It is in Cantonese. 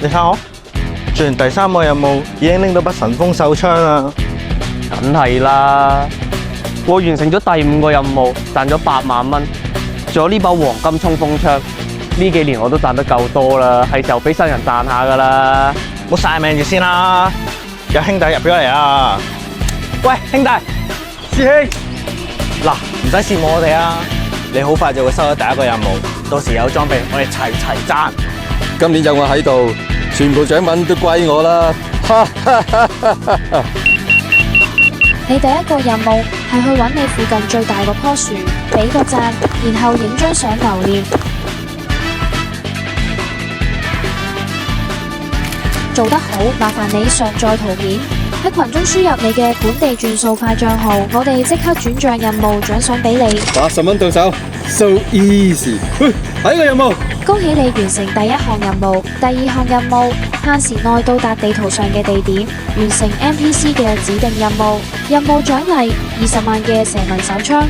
你睇我，做完第3個任務已經拎到把神風手槍啦。梗係啦，我完成咗第5個任務，賺咗8萬蚊，仲有呢把黃金衝鋒槍。呢幾年我都賺得夠多啦，係時候俾新人賺下噶啦。冇晒命住先啦，有兄弟入咗嚟啊！喂，兄弟，師兄，嗱，唔使羨慕我哋啊！你好快就會收到第1個任務，到時有裝備，我哋齊齊賺。今年有我喺度，全部獎品都歸我啦！哈哈哈哈哈！你第1個任務係去揾你附近最大嗰棵樹，俾個讚，然後影張相留念。做得好，麻煩你上載圖片，喺群中輸入你嘅本地轉數快賬號，我哋即刻轉賬任務獎賞俾你。80蚊到手 ，so easy。下一個任務，恭喜你完成第1項任務。第2項任務，限時內到達地圖上嘅地點，完成 NPC 嘅指定任務。任務獎勵20萬嘅蛇紋手槍。